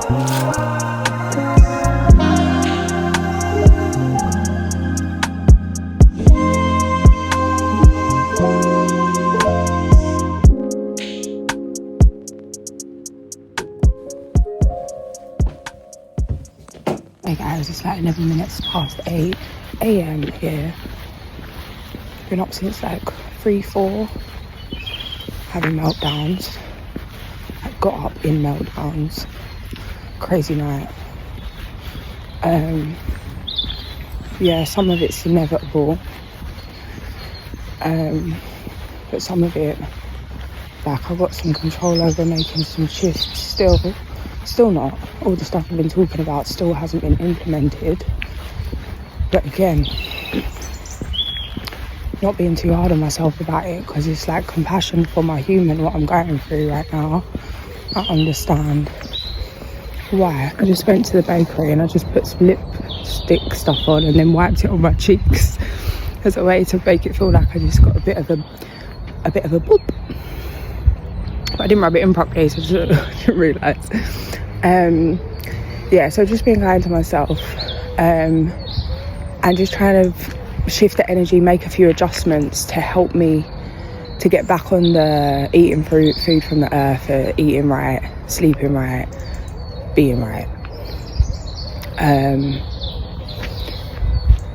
Hey guys, it's like 11 minutes past 8 a.m. here. Been up since like 3-4, having meltdowns. I got up in meltdowns. Crazy night. Yeah, some of it's inevitable. But some of it, like, I've got some control over making some shifts still. Still not. All the stuff I've been talking about still hasn't been implemented. But again, not being too hard on myself about it, because it's like compassion for my human, what I'm going through right now. I understand why. I just went to the bakery and I just put some lipstick stuff on and then wiped it on my cheeks as a way to make it feel like I just got a bit of a boop. But I didn't rub it in properly, so I didn't realise. Yeah, so just being kind to myself, and just trying to shift the energy, make a few adjustments to help me to get back on the eating food from the earth, eating right, sleeping right, being right.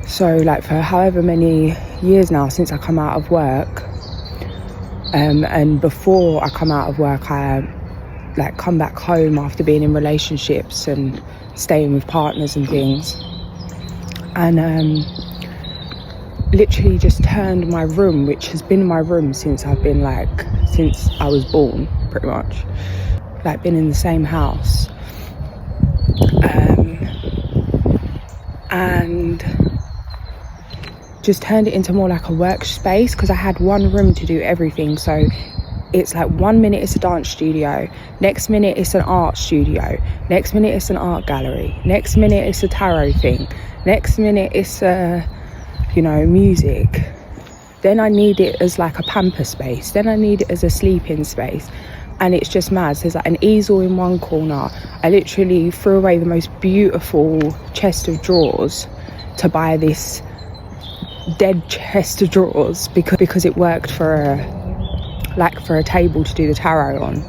So like for however many years now since I come out of work, and before I come out of work, I like come back home after being in relationships and staying with partners and things, and literally just turned my room, which has been my room since I was born, pretty much, like been in the same house, and just turned it into more like a workspace, because I had one room to do everything. So it's like 1 minute it's a dance studio, next minute it's an art studio, next minute it's an art gallery, next minute it's a tarot thing, next minute it's music. Then I need it as like a pamper space, then I need it as a sleeping space, and it's just mad. So there's like an easel in one corner. I literally threw away the most beautiful chest of drawers to buy this dead chest of drawers because it worked for a table to do the tarot on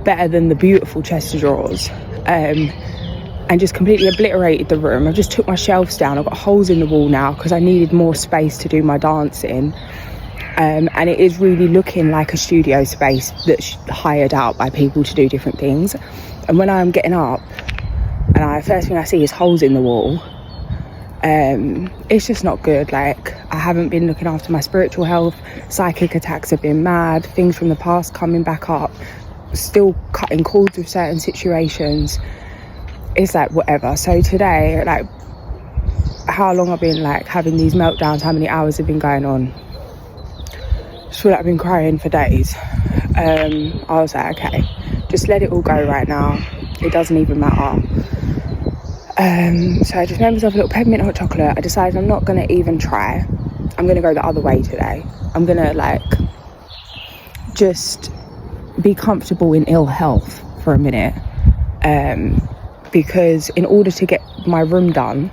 better than the beautiful chest of drawers, and just completely obliterated the room. I just took my shelves down. I've got holes in the wall now because I needed more space to do my dancing, and it is really looking like a studio space that's hired out by people to do different things. And when I'm getting up and first thing I see is holes in the wall, it's just not good. Like, I haven't been looking after my spiritual health. Psychic attacks have been mad, things from the past coming back up, still cutting cords with certain situations. It's like whatever. So today, like, how long I've been like having these meltdowns, how many hours have been going on, I just feel like I've been crying for days. I was like, okay, just let it all go right now, it doesn't even matter. So I just made myself a little peppermint hot chocolate. I decided I'm not going to even try. I'm going to go the other way today. I'm going to like just be comfortable in ill health for a minute, because in order to get my room done,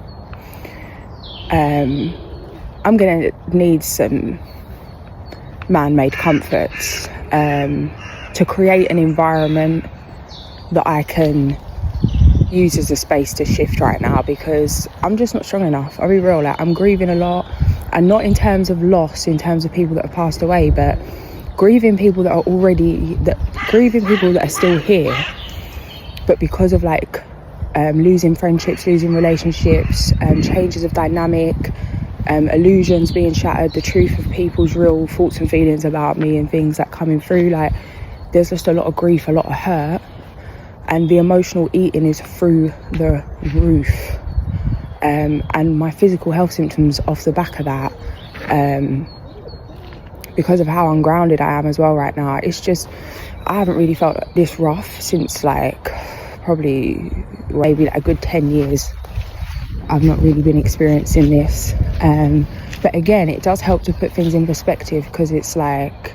I'm going to need some man-made comforts to create an environment that I can use as a space to shift right now, because I'm just not strong enough. I'll be real, like, I'm grieving a lot, and not in terms of loss, in terms of people that have passed away, but grieving people that are still here, but because of like losing friendships, losing relationships, changes of dynamic, illusions being shattered, the truth of people's real thoughts and feelings about me and things that coming through. Like, there's just a lot of grief, a lot of hurt, and the emotional eating is through the roof, and my physical health symptoms off the back of that, because of how ungrounded I am as well right now. It's just, I haven't really felt this rough since like probably maybe like a good 10 years. I've not really been experiencing this, but again, it does help to put things in perspective, because it's like,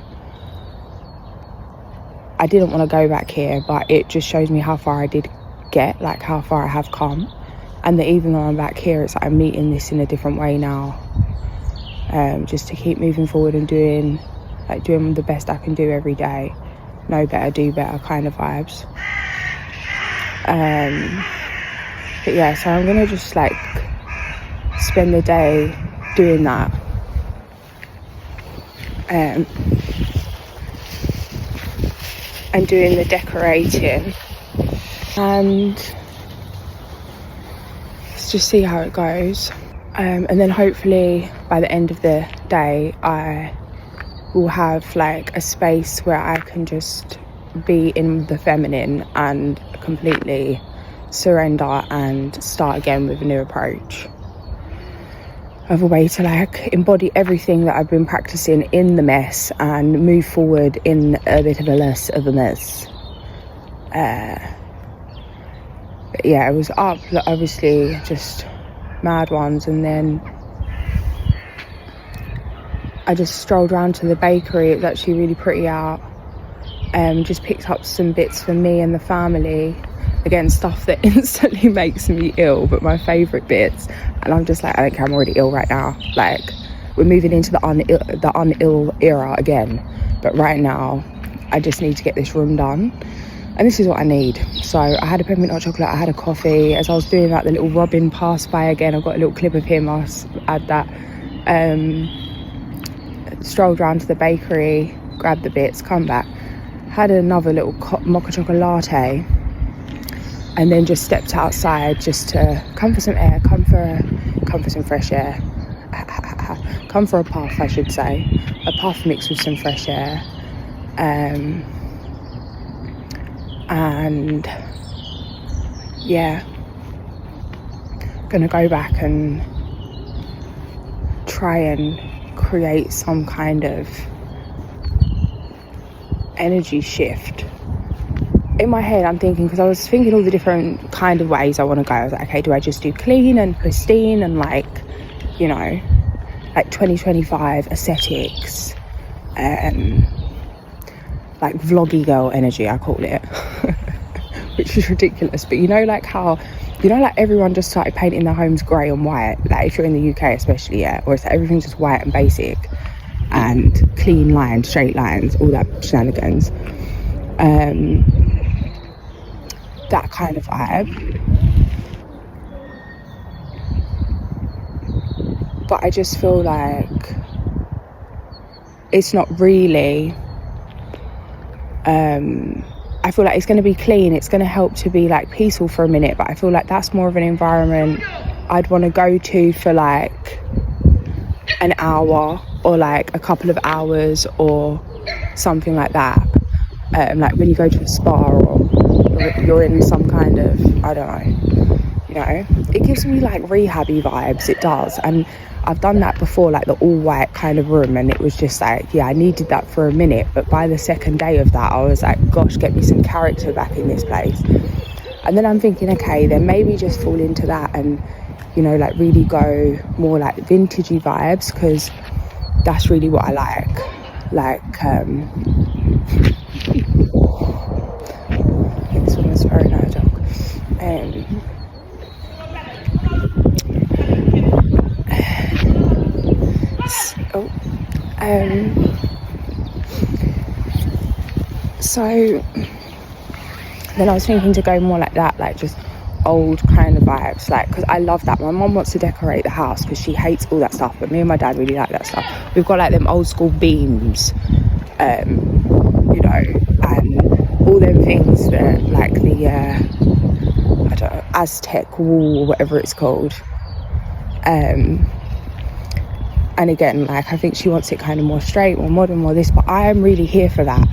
I didn't want to go back here, but it just shows me how far I did forget like how far I have come, and that even though I'm back here, it's like I'm meeting this in a different way now, just to keep moving forward and doing the best I can do every day. Know better, do better kind of vibes. But yeah, so I'm gonna just like spend the day doing that, and doing the decorating, and let's just see how it goes. And then hopefully by the end of the day I will have like a space where I can just be in the feminine and completely surrender and start again with a new approach. I have a way to like embody everything that I've been practicing in the mess and move forward in a bit of a less of a mess. But yeah, it was up, obviously just mad ones, and then I just strolled around to the bakery. It was actually really pretty out. Just picked up some bits for me and the family. Again, stuff that instantly makes me ill, but my favourite bits. And I'm just like, I don't care, I'm already ill right now. Like, we're moving into the unill era again. But right now, I just need to get this room done. And this is what I need. So I had a peppermint hot chocolate, I had a coffee. As I was doing that, the little Robin passed by again. I've got a little clip of him, I'll add that. Strolled around to the bakery, grabbed the bits, come back. Had another little mocha chocolate latte. And then just stepped outside just to come for some air, come for some fresh air. Come for a puff, I should say. A puff mixed with some fresh air. And yeah, gonna go back and try and create some kind of energy shift. In my head I'm thinking, because I was thinking all the different kind of ways I want to go. I was like, okay, do I just do clean and pristine and like, you know, like 2025 aesthetics, like vloggy girl energy I call it, which is ridiculous. But you know, like how, you know, like everyone just started painting their homes grey and white, like if you're in the UK especially, yeah, or it's like everything's just white and basic and clean lines, straight lines, all that shenanigans. That kind of vibe. But I just feel like it's not really, I feel like it's going to be clean, it's going to help to be like peaceful for a minute, but I feel like that's more of an environment I'd want to go to for like an hour or like a couple of hours or something like that. Like when you go to a spa or you're in some kind of, I don't know, you know, it gives me like rehabby vibes, it does. And I've done that before, like the all white kind of room, and it was just like, yeah, I needed that for a minute, but by the second day of that I was like, gosh, get me some character back in this place. And then I'm thinking, okay, then maybe just fall into that and, you know, like really go more like vintagey vibes, because that's really what I like. Someone's throwing out a dog. So then I was thinking to go more like that, like just old kind of vibes, like, because I love that. My mum wants to decorate the house because she hates all that stuff, but me and my dad really like that stuff. We've got like them old school beams, you know, and all them things that like the I don't know, Aztec wall or whatever it's called. And again, like I think she wants it kind of more straight, more modern, more this, but I am really here for that.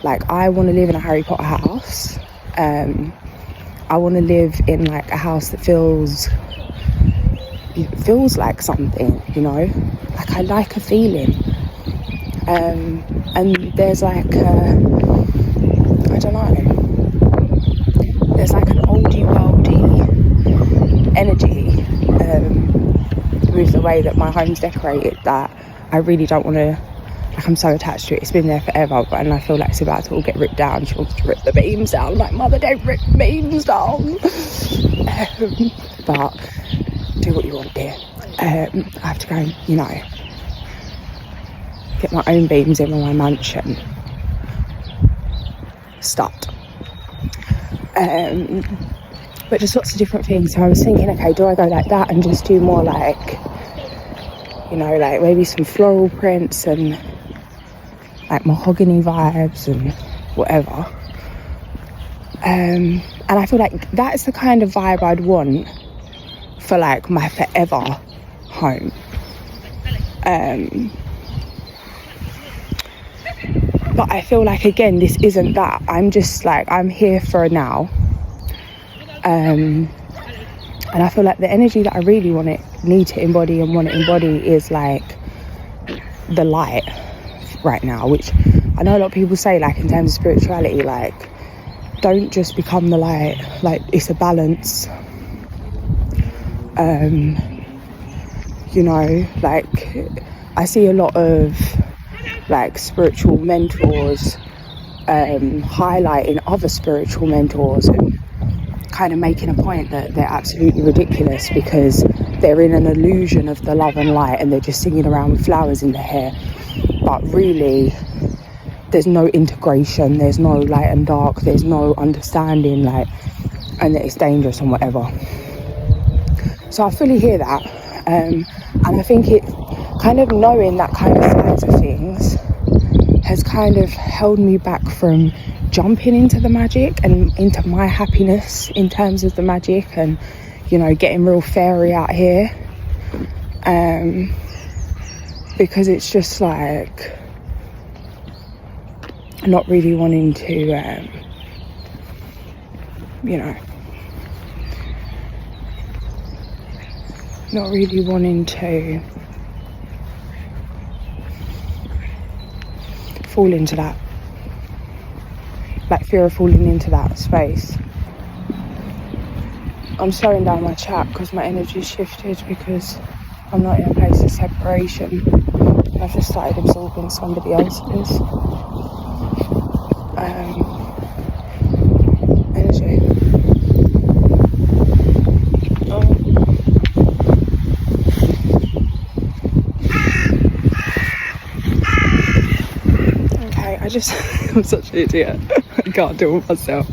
Like I want to live in a Harry Potter house. I want to live in like a house that feels like something, you know, like I like a feeling. And there's like I don't know, there's like an oldie worldy energy with the way that my home's decorated that I really don't want to Like, I'm so attached to it. It's been there forever, and I feel like it's about to all get ripped down. She wants to rip the beams down. I'm like, mother, don't rip the beams down. But do what you want, dear. I have to go and, you know, get my own beams in my mansion. Start. But just lots of different things. So I was thinking, okay, do I go like that and just do more like, you know, like maybe some floral prints and like mahogany vibes and whatever. And I feel like that's the kind of vibe I'd want for like my forever home. But I feel like, again, this isn't that. I'm just like, I'm here for now. And I feel like the energy that I really need to embody and want to embody is like the light right now, which I know a lot of people say, like, in terms of spirituality, like, don't just become the light, like, it's a balance. You know, like, I see a lot of like spiritual mentors highlighting other spiritual mentors and kind of making a point that they're absolutely ridiculous because they're in an illusion of the love and light and they're just singing around with flowers in their hair. But really, there's no integration, there's no light and dark, there's no understanding, like, and that it's dangerous and whatever. So I fully hear that, and I think it kind of knowing that kind of sides of things has kind of held me back from jumping into the magic and into my happiness in terms of the magic and, you know, getting real fairy out here, because it's just like not really wanting to, you know, not really wanting to fall into that, like fear of falling into that space. I'm slowing down my chat because my energy's shifted because I'm not in a place of separation. I've just started absorbing somebody else's energy. I'm such an idiot. I can't do it myself.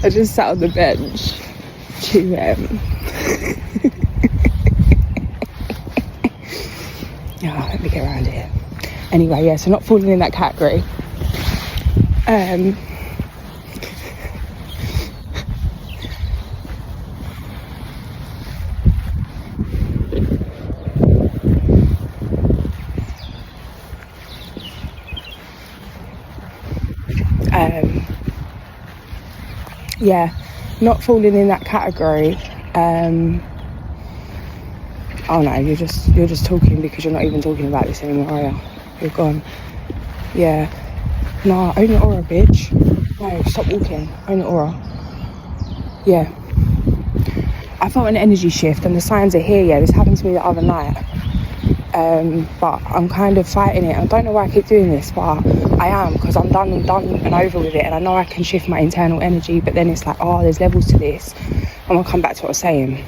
I just sat on the bench to let me get around here. Anyway, yeah, so not falling in that category. Yeah, not falling in that category. Oh no, you're just talking because you're not even talking about this anymore, are you? You're gone. Yeah. Nah, own your aura, bitch. No, stop walking. Own your aura. Yeah. I felt an energy shift and the signs are here. Yeah, this happened to me the other night. But I'm kind of fighting it. I don't know why I keep doing this, but I am, because I'm done and over with it, and I know I can shift my internal energy, but then it's like, oh, there's levels to this. I'm gonna come back to what I was saying.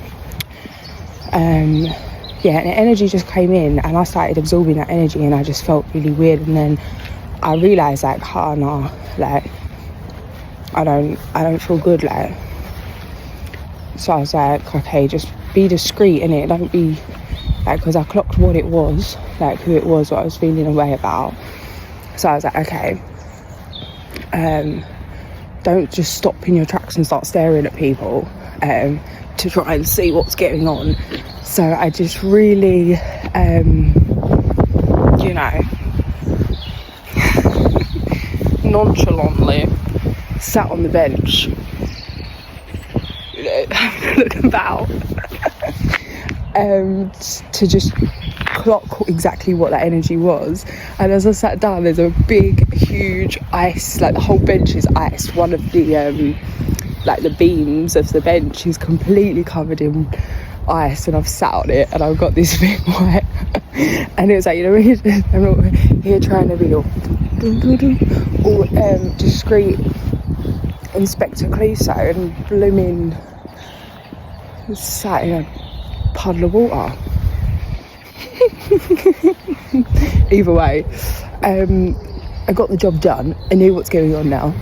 Yeah, and the energy just came in and I started absorbing that energy and I just felt really weird, and then I realised, like, oh no, like, I don't feel good, like. So I was like, okay, just be discreet in it, don't be like, because I clocked what it was, like who it was, what I was feeling a way about. So I was like, okay, don't just stop in your tracks and start staring at people to try and see what's going on. So I just really, you know, nonchalantly sat on the bench, you know, looking about, to just clock exactly what that energy was. And as I sat down, there's a big, huge ice, like the whole bench is ice. One of the, like the beams of the bench is completely covered in ice, and I've sat on it and I've got this big white And it was like, you know, I'm not here trying to be all discreet Inspector Clouseau and blooming sat in a puddle of water. Either way, I got the job done. I knew what's going on now,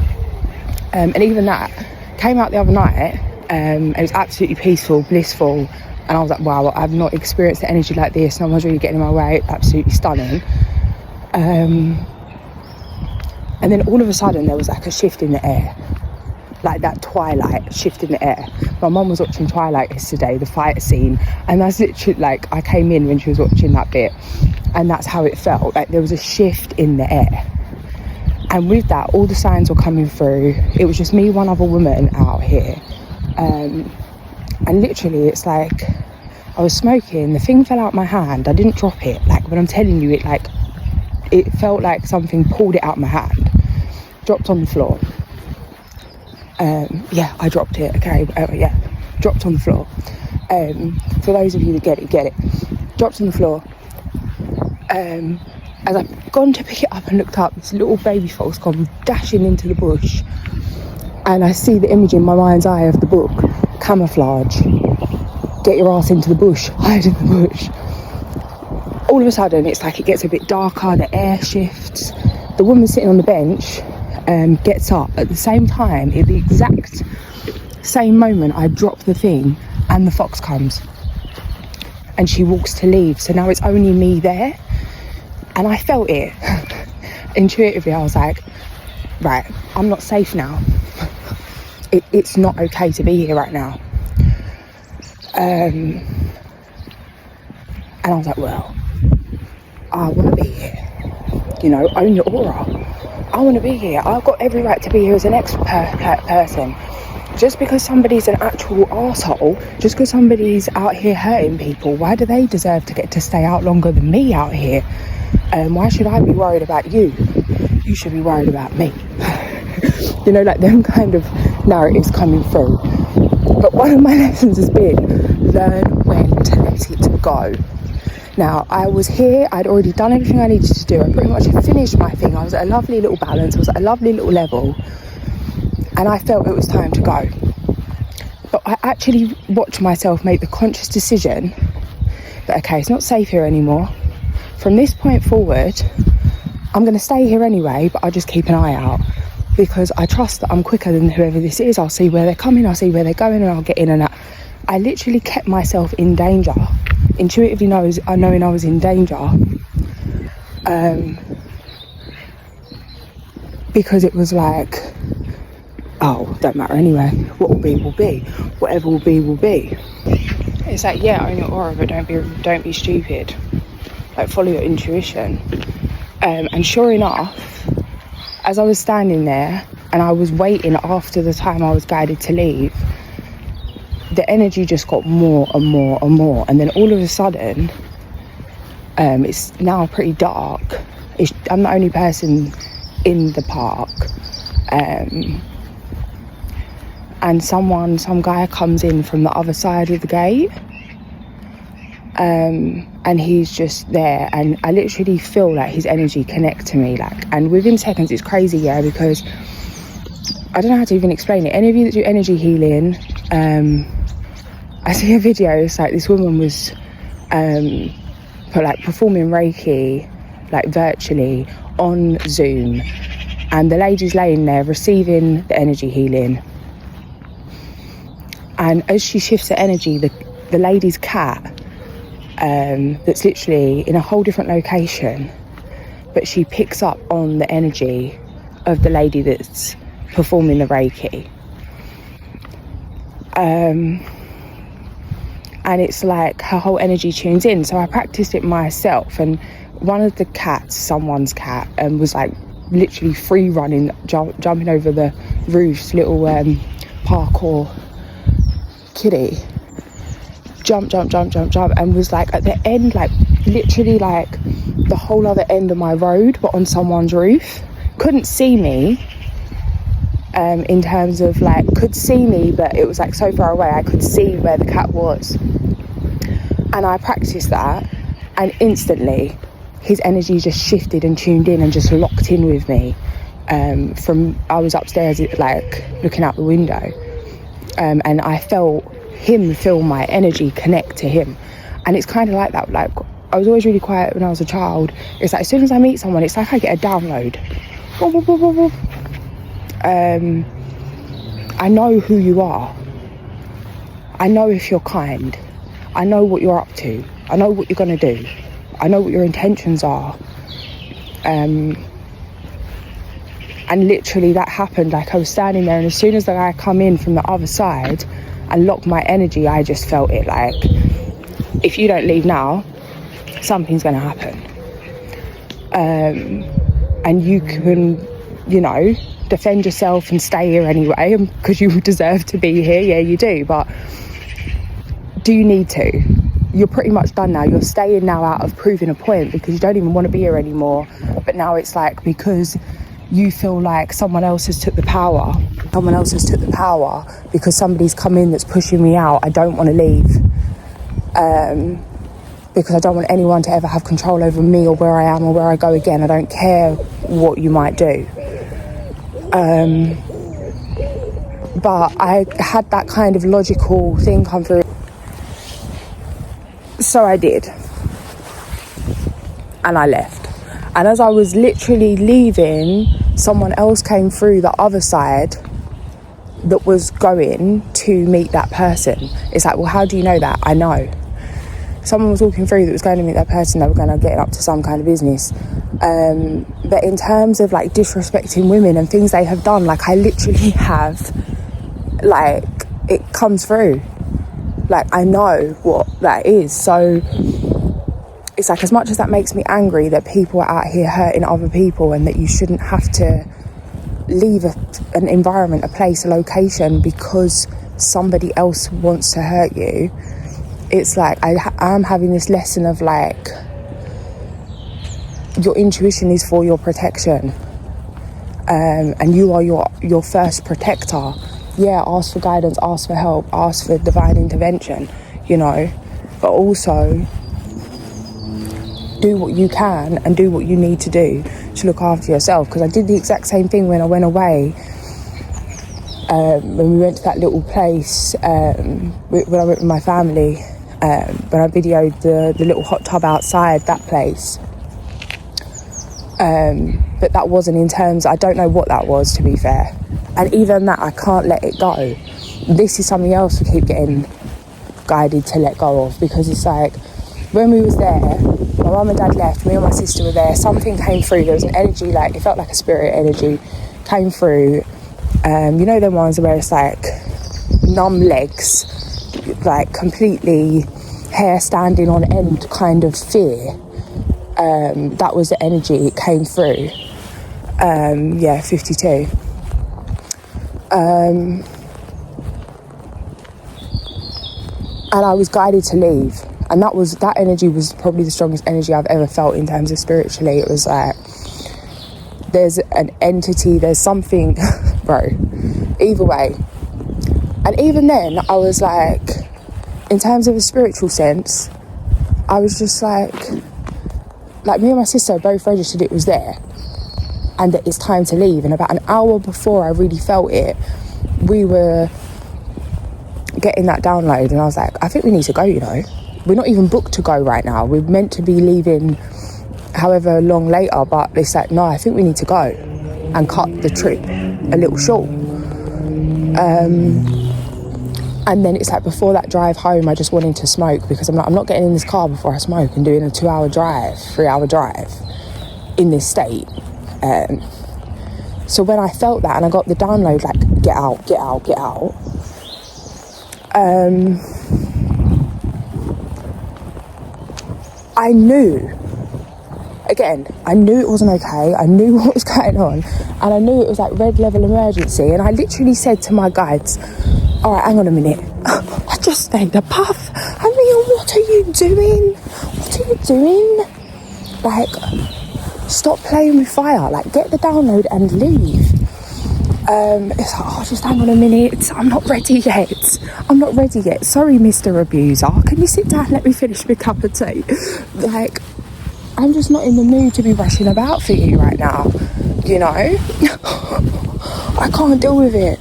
and even that came out the other night. It was absolutely peaceful, blissful, and I was like, wow, I've not experienced the energy like this. No one's really getting in my way. Absolutely stunning. And then all of a sudden there was like a shift in the air, like that twilight shift in the air. My mum was watching Twilight yesterday, the fight scene, and that's literally like, I came in when she was watching that bit, and that's how it felt. Like there was a shift in the air, and with that all the signs were coming through. It was just me, one other woman out here, and literally it's like I was smoking, the thing fell out my hand. I didn't drop it, like, but I'm telling you, it felt like something pulled it out my hand, dropped on the floor. Yeah, I dropped it, okay, yeah, dropped on the floor. For those of you that get it, dropped on the floor. As I've gone to pick it up and looked up, this little baby fox come dashing into the bush, and I see the image in my mind's eye of the book, Camouflage. Get your ass into the bush, hide in the bush. All of a sudden, it's like it gets a bit darker, the air shifts. The woman sitting on the bench gets up at the same time, at the exact same moment I drop the thing, and the fox comes. And she walks to leave, so now it's only me there. And I felt it. Intuitively, I was like, right, I'm not safe now. It's not okay to be here right now. And I was like, well, I want to be here. You know, own your aura. I want to be here. I've got every right to be here as an person. Just because somebody's an actual arsehole, just because somebody's out here hurting people, why do they deserve to get to stay out longer than me out here? Why should I be worried about you? You should be worried about me. You know, like them kind of narratives coming through. But one of my lessons has been, learn when to let it go. Now, I was here, I'd already done everything I needed to do. I pretty much had finished my thing. I was at a lovely little balance, I was at a lovely little level, and I felt it was time to go. But I actually watched myself make the conscious decision that, okay, it's not safe here anymore. From this point forward, I'm going to stay here anyway, but I'll just keep an eye out, because I trust that I'm quicker than whoever this is. I'll see where they're coming, I'll see where they're going, and I'll get in and out. I literally kept myself in danger, intuitively knowing I was in danger, because it was like, oh, don't matter anyway, what will be will be, whatever will be will be. It's like, yeah, own your aura, but don't be stupid, like follow your intuition. And sure enough, as I was standing there and I was waiting after the time I was guided to leave, the energy just got more and more and more, and then all of a sudden, it's now pretty dark. I'm the only person in the park, and some guy comes in from the other side of the gate, and he's just there, and I literally feel like his energy connect to me, like, and within seconds. It's crazy, yeah, because I don't know how to even explain it. Any of you that do energy healing, I see a video, it's like this woman was performing Reiki, like virtually on Zoom, and the lady's laying there receiving the energy healing, and as she shifts the energy, the lady's cat, that's literally in a whole different location, but she picks up on the energy of the lady that's performing the Reiki. And it's like her whole energy tunes in. So I practiced it myself, and one of the cats, someone's cat, was like literally free running, jumping over the roofs, little parkour kitty, jump, and was like at the end, like literally like the whole other end of my road, but on someone's roof. Couldn't see me, in terms of like, could see me, but it was like so far away I could see where the cat was. And I practiced that, And instantly his energy just shifted and tuned in and just locked in with me. From I was upstairs like looking out the window, and I felt him feel my energy connect to him. And it's kind of like that, like I was always really quiet when I was a child. It's like as soon as I meet someone, it's like I get a download. I know who you are. I know if you're kind. I know what you're up to. I know what you're going to do. I know what your intentions are. And literally that happened. Like I was standing there, and as soon as the guy come in from the other side and locked my energy, I just felt it. Like, if you don't leave now, something's going to happen. And you can, you know, defend yourself and stay here anyway because you deserve to be here. Yeah, you do. But do you need to? You're pretty much done now. You're staying now out of proving a point because you don't even want to be here anymore. But now it's like, because you feel like someone else has took the power. Someone else has took the power because somebody's come in that's pushing me out. I don't want to leave. Because I don't want anyone to ever have control over me or where I am or where I go again. I don't care what you might do. But I had that kind of logical thing come through. So I did. And I left. And as I was literally leaving, someone else came through the other side that was going to meet that person. It's like, well, how do you know that? I know. Someone was walking through that was going to meet that person. They were going to get up to some kind of business. But in terms of like disrespecting women and things they have done, like I literally have, like, it comes through. Like I know what that is. So it's like, as much as that makes me angry that people are out here hurting other people and that you shouldn't have to leave an environment, a place, a location because somebody else wants to hurt you, it's like I'm having this lesson of like, your intuition is for your protection, and you are your first protector. Yeah, ask for guidance, ask for help, ask for divine intervention, you know, but also do what you can and do what you need to do to look after yourself. Because I did the exact same thing when I went away, when we went to that little place, when I went with my family, when I videoed the little hot tub outside that place. But that wasn't in terms, I don't know what that was, to be fair. And even that, I can't let it go. This is something else we keep getting guided to let go of, because it's like, when we was there, my mum and dad left, me and my sister were there, something came through, there was an energy, like, it felt like a spirit energy came through. You know them ones where it's like numb legs, like completely hair standing on end kind of fear. That was the energy, it came through. 52. And I was guided to leave, and that energy was probably the strongest energy I've ever felt in terms of spiritually. It was like, there's an entity, there's something, bro, either way. And even then I was like, in terms of a spiritual sense, I was just like me and my sister both registered it was there and that it's time to leave. And about an hour before I really felt it, we were getting that download, and I was like, I think we need to go, you know. We're not even booked to go right now. We're meant to be leaving however long later, but it's like, no, I think we need to go and cut the trip a little short. And then it's like, before that drive home, I just wanted to smoke, because I'm not getting in this car before I smoke and doing a 3-hour drive in this state. So when I felt that and I got the download, like, get out, I knew it wasn't okay. I knew what was going on, and I knew it was like red level emergency. And I literally said to my guides, all right, hang on a minute, I just stayed a puff. I mean, what are you doing? Like, stop playing with fire, like, get the download and leave. It's like, oh, just hang on a minute, I'm not ready yet. Sorry, Mr. Abuser, can you sit down, let me finish my cup of tea? Like, I'm just not in the mood to be rushing about for you right now, you know? I can't deal with it.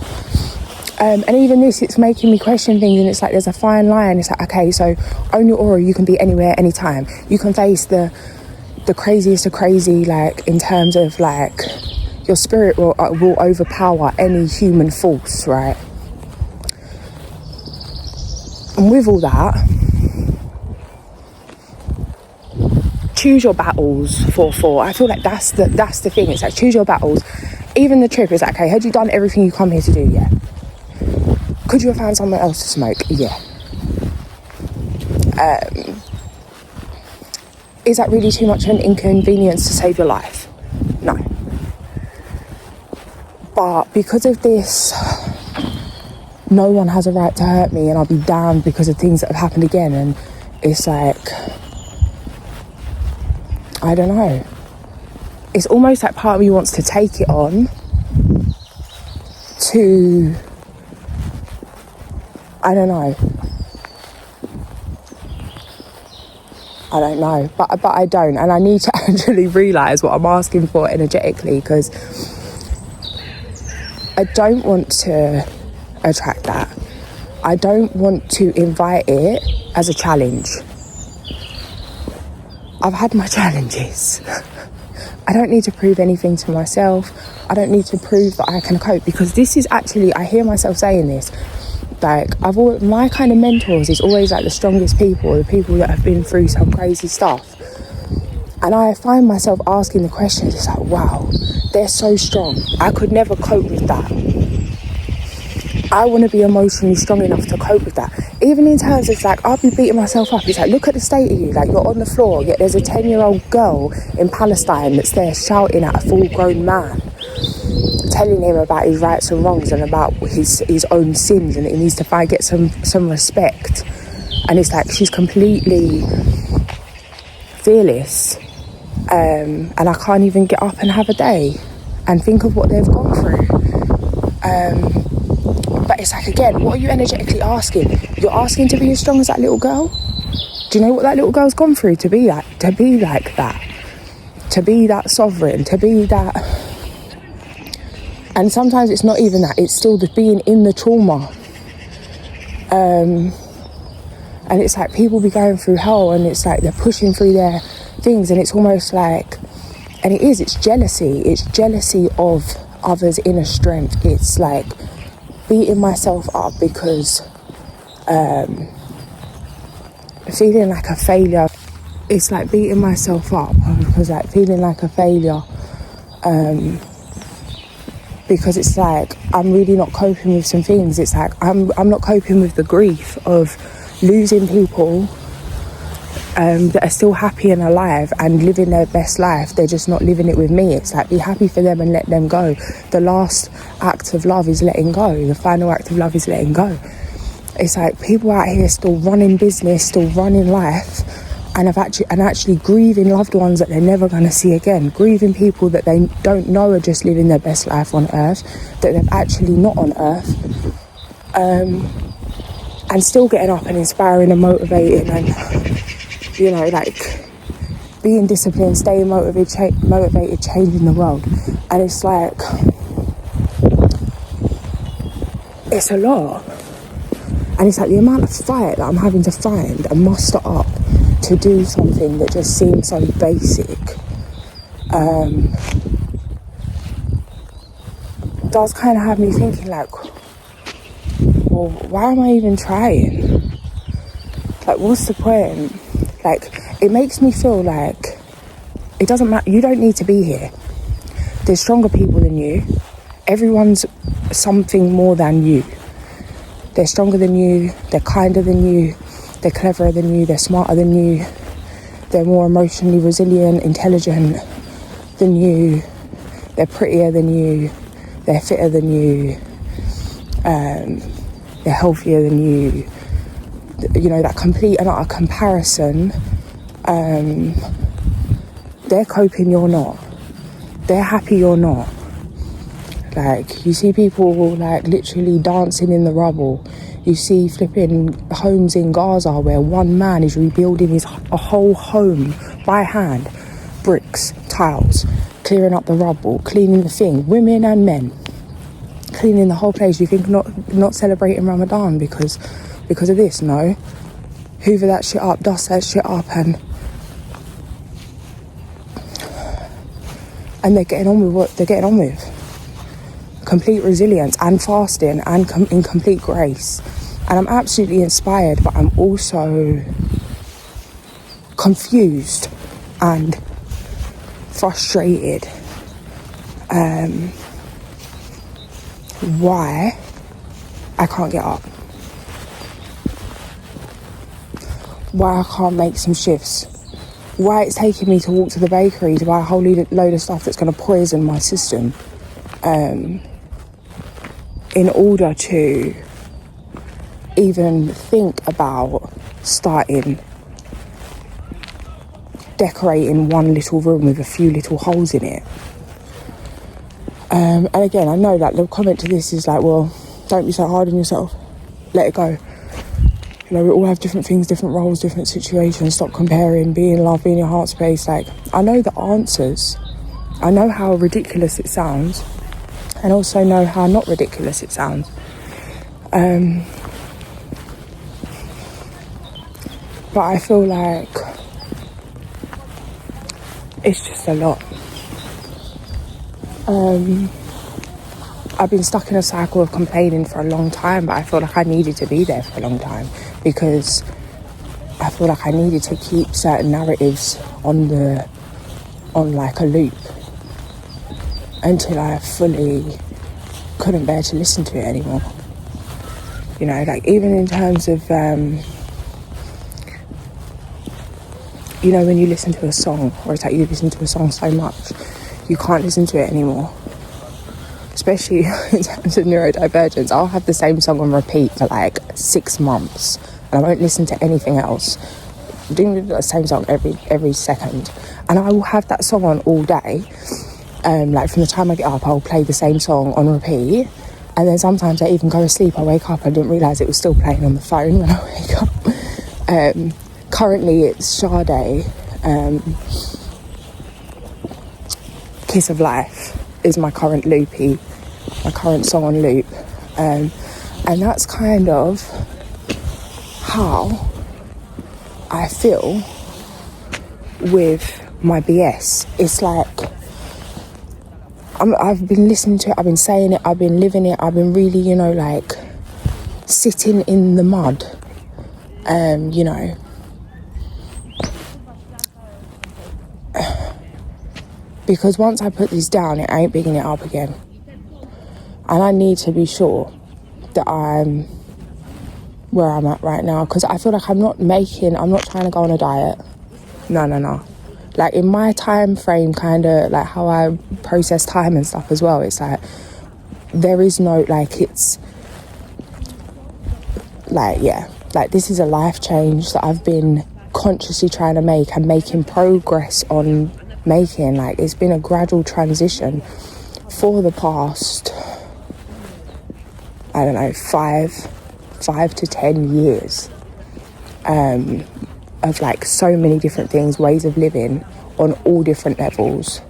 And even this, it's making me question things, and it's like there's a fine line. It's like, okay, so own your aura, you can be anywhere, anytime. You can face the craziest of crazy, like, in terms of, like, your spirit will overpower any human force, right? And with all that, choose your battles, 4-4. I feel like that's the thing. It's like, choose your battles. Even the trip is like, okay, had you done everything you come here to do? Yeah. Could you have found somewhere else to smoke? Yeah. Is that really too much of an inconvenience to save your life? No. But because of this, no one has a right to hurt me, and I'll be damned because of things that have happened again. And it's like, I don't know. It's almost like part of me wants to take it on to, I don't know, but I don't, and I need to actually realise what I'm asking for energetically, because I don't want to attract that. I don't want to invite it as a challenge. I've had my challenges. I don't need to prove anything to myself. I don't need to prove that I can cope, because this is actually, I hear myself saying this, like, my kind of mentors is always like the strongest people, the people that have been through some crazy stuff. And I find myself asking the questions, it's like, wow, they're so strong. I could never cope with that. I want to be emotionally strong enough to cope with that. Even in terms of, like, I'll be beating myself up. It's like, look at the state of you. Like, you're on the floor, yet there's a 10-year-old girl in Palestine that's there shouting at a full-grown man, telling him about his rights and wrongs and about his own sins, and he needs to get some respect. And it's like, she's completely fearless, and I can't even get up and have a day and think of what they've gone through. But it's like, again, what are you energetically asking? You're asking to be as strong as that little girl? Do you know what that little girl's gone through to be like that? To be that sovereign, to be that. And sometimes it's not even that, it's still the being in the trauma. And it's like, people be going through hell, and it's like they're pushing through their things, and it's almost like, and it's jealousy of others' inner strength. It's like beating myself up because feeling like a failure. It's like beating myself up because, like, feeling like a failure, because it's like I'm really not coping with some things. It's like I'm not coping with the grief of losing people that are still happy and alive and living their best life. They're just not living it with me. It's like, be happy for them and let them go. The last act of love is letting go. The final act of love is letting go. It's like people out here still running business, still running life, and actually grieving loved ones that they're never going to see again, grieving people that they don't know are just living their best life on earth, that they're actually not on earth, and still getting up and inspiring and motivating, and, you know, like, being disciplined, staying motivated, changing the world. And it's like, it's a lot. And it's like the amount of fight that I'm having to find and muster up to do something that just seems so basic, does kind of have me thinking, like, well, why am I even trying? Like, what's the point? Like, it makes me feel like it doesn't matter. You don't need to be here. There's stronger people than you. Everyone's something more than you. They're stronger than you. They're kinder than you. They're cleverer than you. They're smarter than you. They're more emotionally resilient, intelligent than you. They're prettier than you. They're fitter than you. They're healthier than you. You know, that complete and utter comparison. They're coping, you're not. They're happy, you're not. Like, you see people like literally dancing in the rubble. You see flipping homes in Gaza where one man is rebuilding a whole home by hand. Bricks, tiles, clearing up the rubble, cleaning the thing. Women and men cleaning the whole place. You think not celebrating Ramadan because of this? No. Hoover that shit up, dust that shit up, and they're getting on with what they're getting on with. Complete resilience and fasting and in complete grace. And I'm absolutely inspired, but I'm also confused and frustrated. Why I can't get up. Why I can't make some shifts. Why it's taking me to walk to the bakery to buy a whole load of stuff that's going to poison my system. In order to even think about starting decorating one little room with a few little holes in it. And again, I know that the comment to this is like, well, don't be so hard on yourself. Let it go. You know, we all have different things, different roles, different situations. Stop comparing, be in love, be in your heart space. Like, I know the answers. I know how ridiculous it sounds. And also know how not ridiculous it sounds. But I feel like it's just a lot. I've been stuck in a cycle of complaining for a long time, but I feel like I needed to be there for a long time because I feel like I needed to keep certain narratives on like a loop until I fully couldn't bear to listen to it anymore. You know, like even in terms of, you know, when you listen to a song, or it's like you listen to a song so much, you can't listen to it anymore. Especially in terms of neurodivergence, I'll have the same song on repeat for like 6 months and I won't listen to anything else. I'm doing the same song every second, and I will have that song on all day. Like from the time I get up, I'll play the same song on repeat, and then sometimes I even go to sleep. I wake up, I didn't realise it was still playing on the phone when I wake up. Currently it's Sade, Kiss of Life is my current song on loop, and that's kind of how I feel with my BS. It's like I've been listening to it, I've been saying it, I've been living it, I've been really, you know, like sitting in the mud, you know. Because once I put this down, it ain't picking it up again. And I need to be sure that I'm where I'm at right now. Because I feel like I'm not trying to go on a diet. No. Like in my time frame, kind of like how I process time and stuff as well, it's like there is no, like, it's like, yeah, like this is a life change that I've been consciously trying to make and making progress on making. Like, it's been a gradual transition for the past, I don't know, 5 to 10 years, of like so many different things, ways of living on all different levels,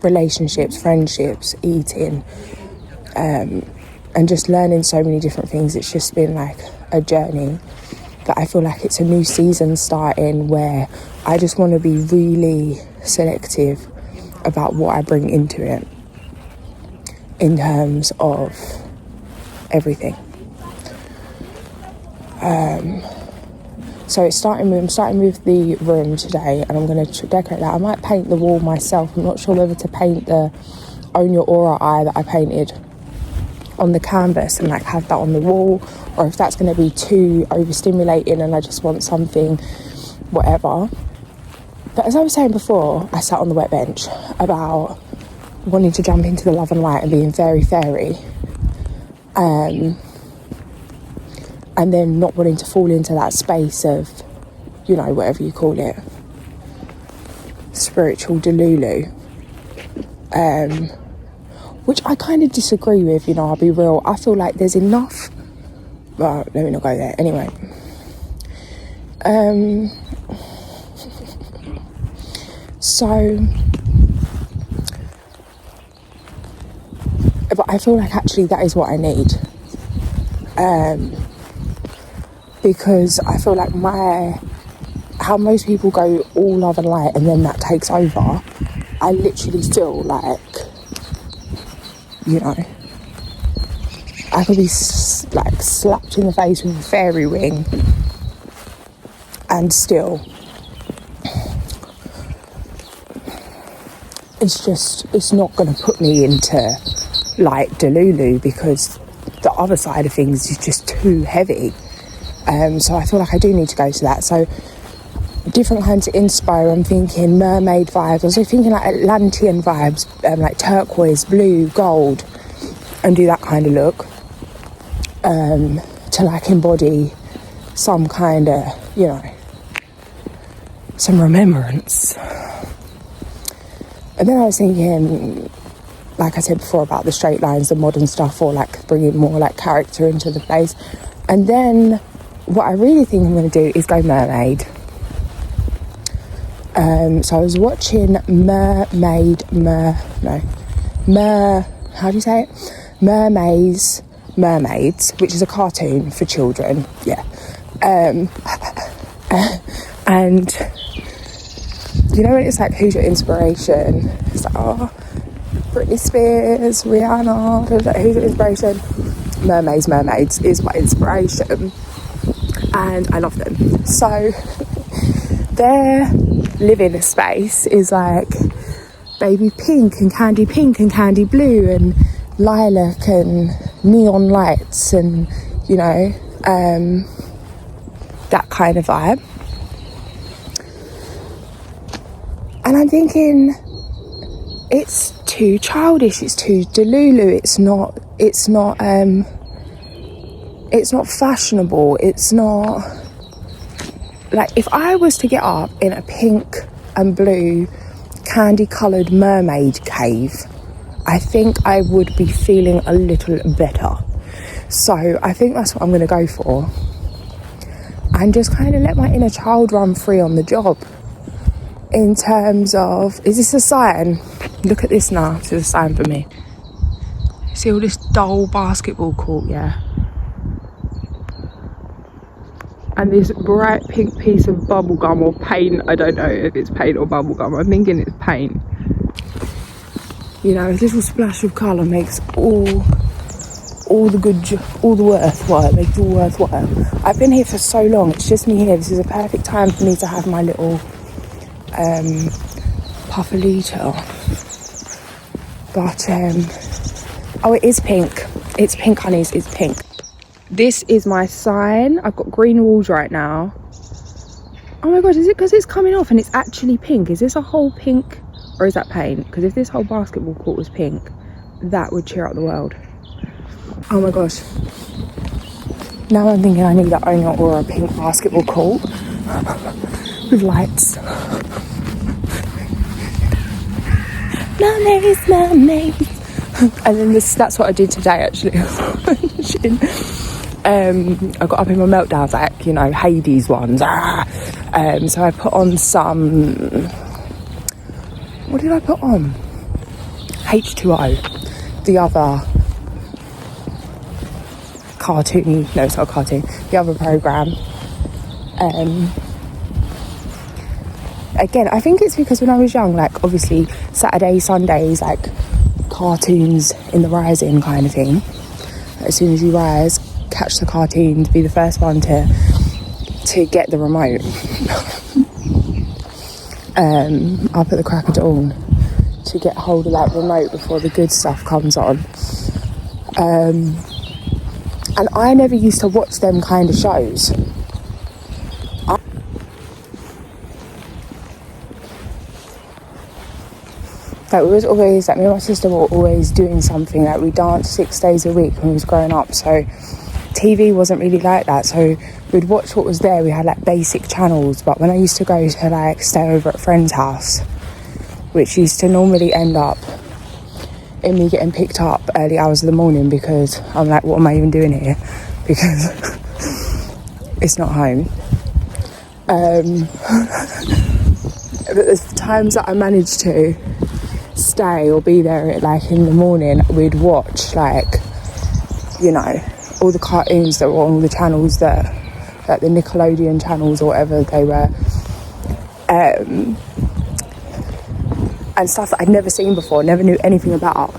relationships, friendships, eating, and just learning so many different things. It's just been like a journey. But I feel like it's a new season starting where I just want to be really selective about what I bring into it in terms of everything. So I'm starting with the room today, and I'm going to decorate that. I might paint the wall myself. I'm not sure whether to paint the Own Your Aura eye that I painted on the canvas and like have that on the wall, or if that's going to be too overstimulating and I just want something whatever. But as I was saying before, I sat on the wet bench about wanting to jump into the love and light and being fairy, and then not wanting to fall into that space of, you know, whatever you call it, spiritual delulu. which I kind of disagree with, you know, I'll be real. I feel like there's enough, well, let me not go there, anyway. So, but I feel like actually that is what I need, because I feel like how most people go all love and light and then that takes over, I literally still like, you know, I could be like slapped in the face with a fairy ring and still it's not going to put me into like Delulu, because the other side of things is just too heavy. So I feel like I do need to go to that. So different kinds of inspo, I'm thinking mermaid vibes. I was thinking like Atlantean vibes, like turquoise, blue, gold, and do that kind of look, to like embody some kind of, you know, some remembrance. And then I was thinking, like I said before, about the straight lines, the modern stuff, or like bringing more like character into the place. And then what I really think I'm going to do is go mermaid. So I was watching Mermaids, which is a cartoon for children, yeah. And you know when it's like, who's your inspiration? It's like, oh, Britney Spears, Rihanna, who's your inspiration? Mermaids is my inspiration, and I love them. So their living space is like baby pink and candy blue and lilac and neon lights and, you know, that kind of vibe. And I'm thinking, it's too childish, it's too Delulu, it's not fashionable, it's not like, if I was to get up in a pink and blue candy coloured mermaid cave, I think I would be feeling a little better. So I think that's what I'm going to go for, and just kind of let my inner child run free on the job. In terms of, is this a sign? Look at this now, this is a sign for me. See all this dull basketball court, yeah? And this bright pink piece of bubble gum or paint, I don't know if it's paint or bubble gum, I'm thinking it's paint. You know, a little splash of colour makes all the worthwhile, it makes it all worthwhile. I've been here for so long, it's just me here, this is a perfect time for me to have my little puffalito. But oh, it is pink, it's pink, honeys, it's pink. This is my sign. I've got green walls right now. Oh my god, is it because it's coming off and it's actually pink? Is this a whole pink, or is that paint? Because if this whole basketball court was pink, that would cheer up the world. Oh my gosh, now I'm thinking I need to own or a pink basketball court with lights. Mermaids. And then that's what I did today, actually. I got up in my meltdowns, like, you know, Hades ones. So I put on some, what did I put on? H2O, the other cartoony, no, it's not a cartoon, the other programme. Again, I think it's because when I was young, like, obviously Saturday, Sundays, like cartoons in the rising kind of thing. As soon as you rise, catch the cartoons, be the first one to get the remote up at the crack of dawn to get hold of that remote before the good stuff comes on. And I never used to watch them kind of shows. Like, we was always, like, me and my sister were always doing something. Like, we danced 6 days a week when we was growing up, so TV wasn't really like that. So we'd watch what was there. We had like basic channels, but when I used to go to like stay over at a friend's house, which used to normally end up in me getting picked up early hours of the morning, because I'm like, what am I even doing here? Because it's not home. But the times that I managed to stay or be there like in the morning, we'd watch like, you know, all the cartoons that were on all the channels that, like the Nickelodeon channels or whatever they were, and stuff that I'd never seen before, never knew anything about,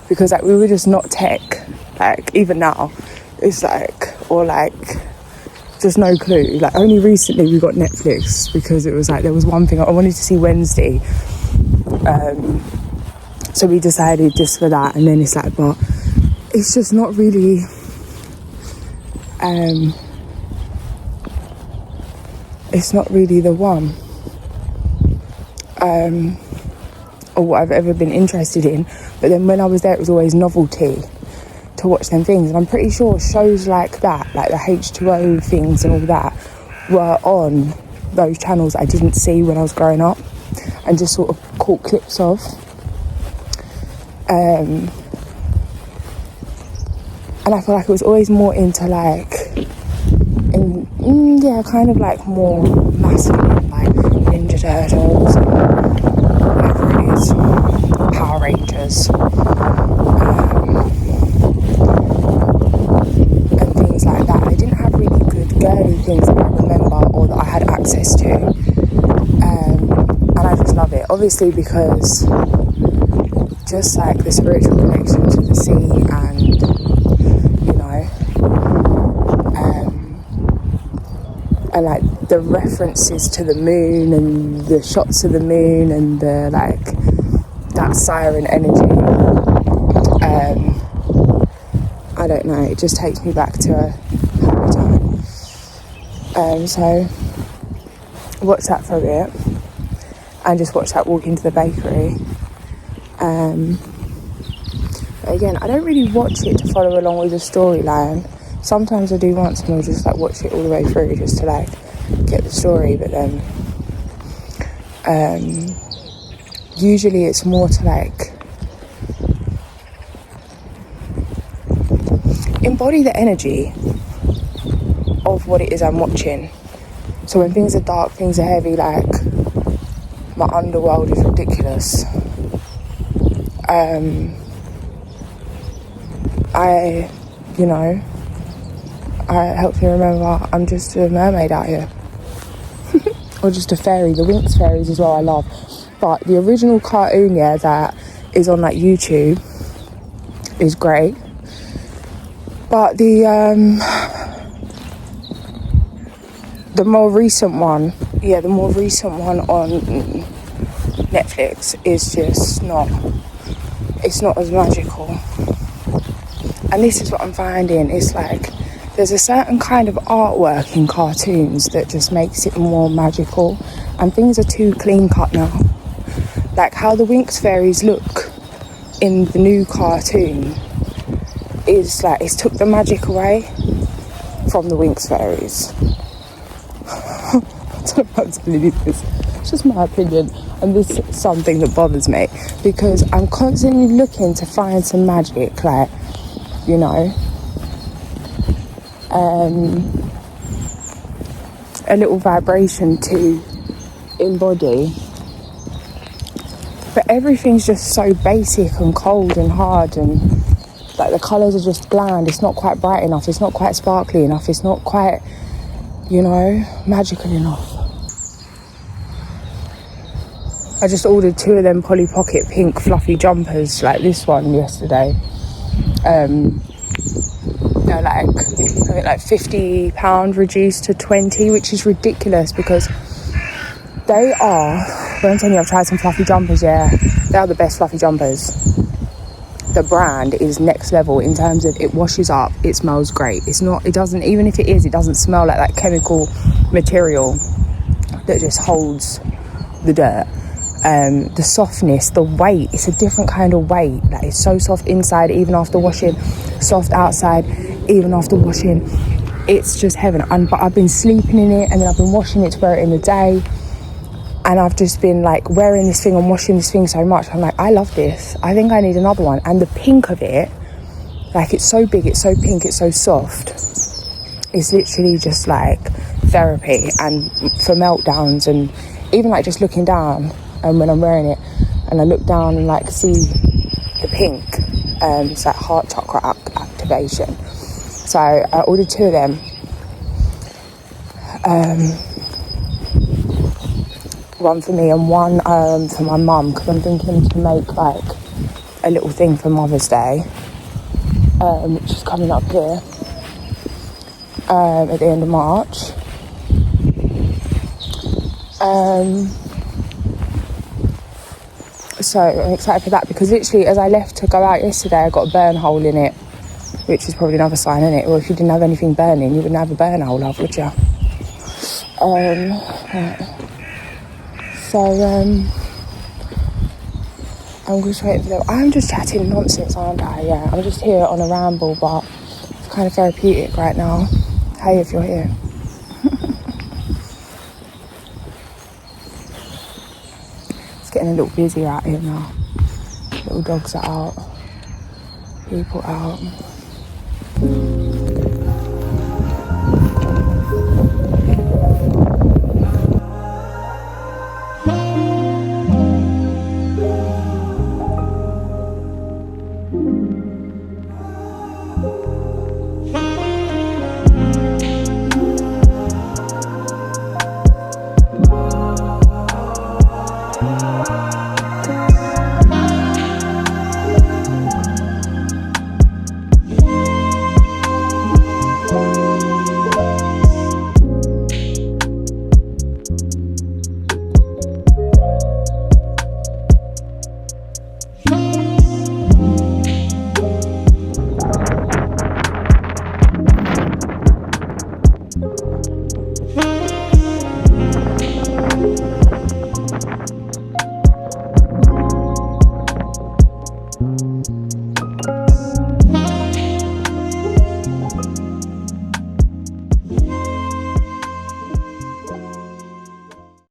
because like we were just not tech, like even now it's like, or like just no clue. Like only recently we got Netflix, because it was like there was one thing I wanted to see Wednesday, so we decided just for that. And then it's like, but it's just not really it's not really the one, or what I've ever been interested in. But then when I was there, it was always novelty to watch them things. And I'm pretty sure shows like that, like the H2O things and all that, were on those channels I didn't see when I was growing up, and just sort of caught clips of. And I feel like it was always more into like, kind of like more masculine, like Ninja Turtles, whatever it is, Power Rangers, and things like that. They didn't have really good girly things that I remember or that I had access to, and I just love it, obviously, because just like the spiritual connection to the sea, and you know, and like the references to the moon and the shots of the moon and the like that siren energy, I don't know, it just takes me back to a happy time. So watch that for a bit, and just watch that walk into the bakery. But again, I don't really watch it to follow along with the storyline. Sometimes I do once more, just like watch it all the way through just to like get the story. But then usually it's more to like embody the energy of what it is I'm watching. So when things are dark, things are heavy, like my underworld is ridiculous, I help me remember I'm just a mermaid out here. Or just a fairy. The Winx fairies as well I love. But the original cartoon, that is on like YouTube is great. But the more recent one, the more recent one on Netflix is just not, it's not as magical. And this is what I'm finding, it's like there's a certain kind of artwork in cartoons that just makes it more magical, and things are too clean cut now. Like how the Winx fairies look in the new cartoon is like, it's took the magic away from the Winx fairies. I don't know how to believe this. It's just my opinion, and this is something that bothers me, because I'm constantly looking to find some magic, like, you know, a little vibration to embody, but everything's just so basic and cold and hard, and like the colours are just bland. It's not quite bright enough, it's not quite sparkly enough, it's not quite, you know, magical enough. I just ordered 2 of them Polly Pocket pink fluffy jumpers, like this one yesterday. They're like, I think like £50 reduced to 20, which is ridiculous, because they are, when I'm telling you I've tried some fluffy jumpers, they are the best fluffy jumpers. The brand is next level in terms of it washes up, it smells great. It's not, it doesn't, even if it is, it doesn't smell like that chemical material that just holds the dirt. The softness, the weight, it's a different kind of weight. Like it's so soft inside even after washing, soft outside even after washing. It's just heaven. But I've been sleeping in it, and then I've been washing it to wear it in the day, And I've just been like wearing this thing and washing this thing so much. I'm like, I love this. I think I need another one. And the pink of it, like, it's so big, it's so pink, it's so soft. It's literally just like therapy and for meltdowns, and even like just looking down and when I'm wearing it and I look down and like see the pink, it's like heart chakra activation. So I ordered 2 of them. One for me and one for my mum, because I'm thinking to make like a little thing for Mother's Day, which is coming up here at the end of March. So I'm excited for that, because literally as I left to go out yesterday, I got a burn hole in it, which is probably another sign, isn't it? Well, if you didn't have anything burning, you wouldn't have a burn hole, love, would you? Right. So, I'm just waiting for them. I'm just chatting nonsense, aren't I? Yeah, I'm just here on a ramble, but it's kind of therapeutic right now. Hey, if you're here. It's getting a little busy out here now. Little dogs are out. People out.